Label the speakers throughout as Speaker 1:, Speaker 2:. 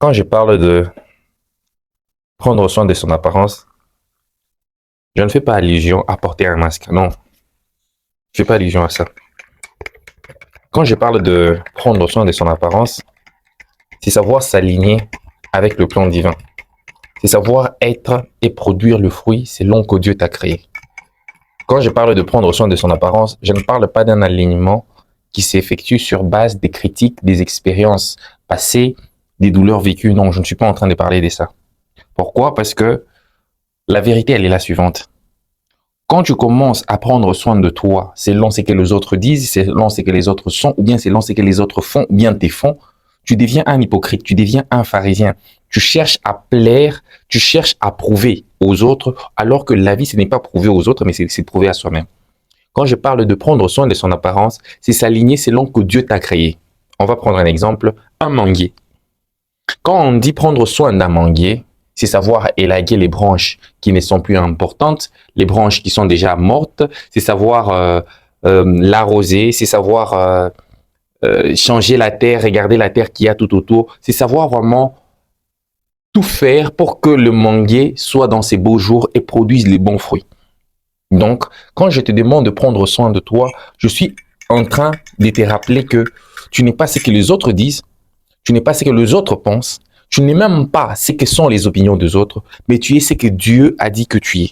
Speaker 1: Quand je parle de prendre soin de son apparence, je ne fais pas allusion à porter un masque. Non, je ne fais pas allusion à ça. Quand je parle de prendre soin de son apparence, c'est savoir s'aligner avec le plan divin. C'est savoir être et produire le fruit selon que Dieu t'a créé. Quand je parle de prendre soin de son apparence, je ne parle pas d'un alignement qui s'effectue sur base des critiques, des expériences passées, des douleurs vécues. Non, je ne suis pas en train de parler de ça. Pourquoi? Parce que la vérité, elle est la suivante. Quand tu commences à prendre soin de toi, selon ce que les autres disent, selon ce que les autres sont, ou bien selon ce que les autres font, ou bien tes font, tu deviens un hypocrite, tu deviens un pharisien. Tu cherches à plaire, tu cherches à prouver aux autres, alors que la vie, ce n'est pas prouver aux autres, mais c'est prouver à soi-même. Quand je parle de prendre soin de son apparence, c'est s'aligner selon que Dieu t'a créé. On va prendre un exemple, un manguier. Quand on dit prendre soin d'un manguier, c'est savoir élaguer les branches qui ne sont plus importantes, les branches qui sont déjà mortes, c'est savoir l'arroser, c'est savoir changer la terre, regarder la terre qu'il y a tout autour, c'est savoir vraiment tout faire pour que le manguier soit dans ses beaux jours et produise les bons fruits. Donc, quand je te demande de prendre soin de toi, je suis en train de te rappeler que tu n'es pas ce que les autres disent, tu n'es pas ce que les autres pensent, tu n'es même pas ce que sont les opinions des autres, mais tu es ce que Dieu a dit que tu es.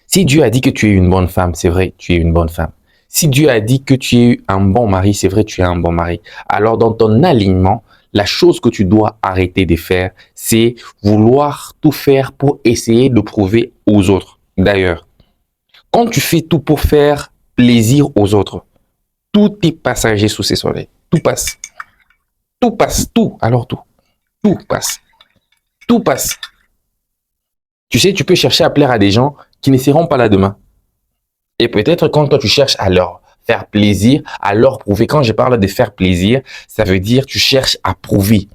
Speaker 1: Si Dieu a dit que tu es une bonne femme, c'est vrai, tu es une bonne femme. Si Dieu a dit que tu es un bon mari, c'est vrai, tu es un bon mari. Alors, dans ton alignement, la chose que tu dois arrêter de faire, c'est vouloir tout faire pour essayer de prouver aux autres. D'ailleurs, quand tu fais tout pour faire plaisir aux autres, tout est passager sous ces soleils. Tout passe. Tout passe. Tout. Alors tout. Tout passe. Tout passe. Tu sais, tu peux chercher à plaire à des gens qui ne seront pas là demain. Et peut-être quand toi tu cherches à leur faire plaisir, à leur prouver. Quand je parle de faire plaisir, ça veut dire tu cherches à prouver.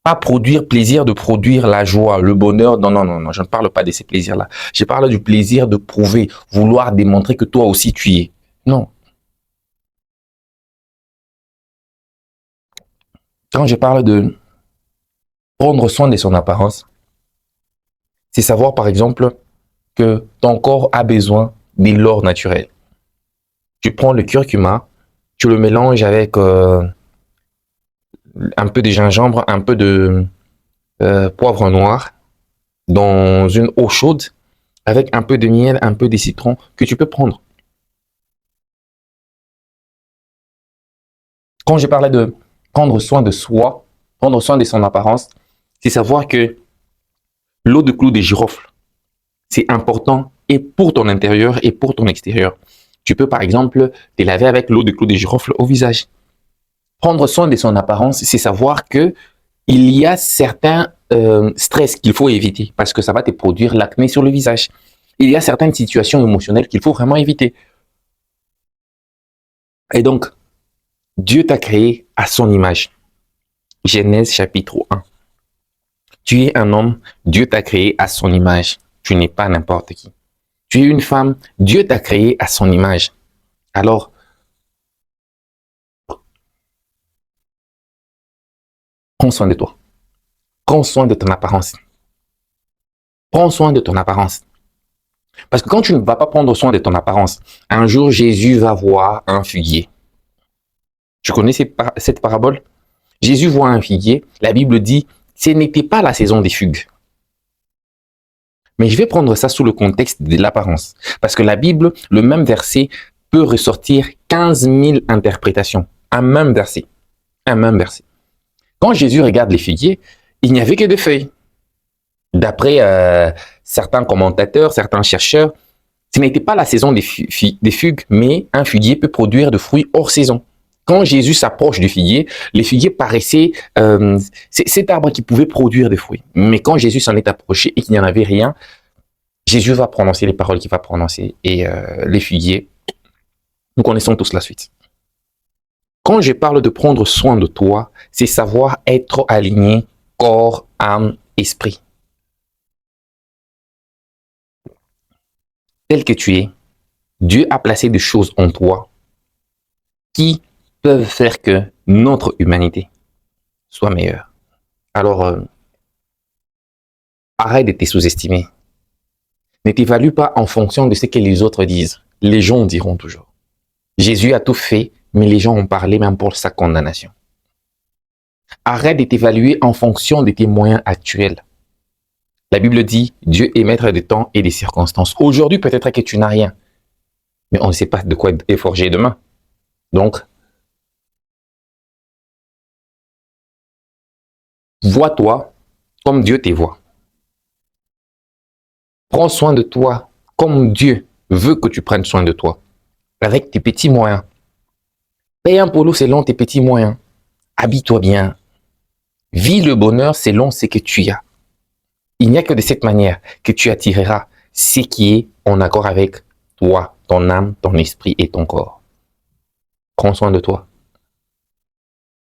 Speaker 1: Pas produire plaisir de produire la joie, le bonheur. Non, non, non, non. Je ne parle pas de ces plaisirs-là. Je parle du plaisir de prouver, vouloir démontrer que toi aussi tu y es. Non. Quand je parle de prendre soin de son apparence, c'est savoir par exemple que ton corps a besoin de l'or naturel. Tu prends le curcuma, tu le mélanges avec un peu de gingembre, un peu de poivre noir dans une eau chaude avec un peu de miel, un peu de citron que tu peux prendre. Quand je parlais de prendre soin de soi, prendre soin de son apparence, c'est savoir que l'eau de clou de girofle, c'est important et pour ton intérieur et pour ton extérieur. Tu peux par exemple te laver avec l'eau de clou de girofle au visage. Prendre soin de son apparence, c'est savoir que il y a certains stress qu'il faut éviter parce que ça va te produire l'acné sur le visage. Il y a certaines situations émotionnelles qu'il faut vraiment éviter. Et donc, Dieu t'a créé à son image. Genèse chapitre 1. Tu es un homme, Dieu t'a créé à son image. Tu n'es pas n'importe qui. Tu es une femme, Dieu t'a créé à son image. Alors, prends soin de toi. Prends soin de ton apparence. Prends soin de ton apparence. Parce que quand tu ne vas pas prendre soin de ton apparence, un jour Jésus va voir un figuier. Tu connais cette parabole? Jésus voit un figuier. La Bible dit, ce n'était pas la saison des figues. Mais je vais prendre ça sous le contexte de l'apparence. Parce que la Bible, le même verset, peut ressortir 15 000 interprétations. Un même verset. Un même verset. Quand Jésus regarde les figuiers, il n'y avait que des feuilles. D'après certains commentateurs, certains chercheurs, ce n'était pas la saison des figues, mais un figuier peut produire de fruits hors saison. Quand Jésus s'approche du figuier, les figuiers paraissaient cet arbre qui pouvait produire des fruits. Mais quand Jésus s'en est approché et qu'il n'y en avait rien, Jésus va prononcer les paroles qu'il va prononcer. Et les figuiers, nous connaissons tous la suite. Quand je parle de prendre soin de toi, c'est savoir être aligné corps, âme, esprit. Tel que tu es, Dieu a placé des choses en toi qui peuvent faire que notre humanité soit meilleure. Alors, arrête de te sous-estimer. Ne t'évalue pas en fonction de ce que les autres disent. Les gens diront toujours. Jésus a tout fait, mais les gens ont parlé même pour sa condamnation. Arrête de t'évaluer en fonction de tes moyens actuels. La Bible dit, Dieu est maître des temps et des circonstances. Aujourd'hui, peut-être que tu n'as rien, mais on ne sait pas de quoi est forgé demain. Donc, vois-toi comme Dieu te voit. Prends soin de toi comme Dieu veut que tu prennes soin de toi, avec tes petits moyens. Paye un polo selon tes petits moyens. Habille-toi bien. Vis le bonheur selon ce que tu as. Il n'y a que de cette manière que tu attireras ce qui est en accord avec toi, ton âme, ton esprit et ton corps. Prends soin de toi.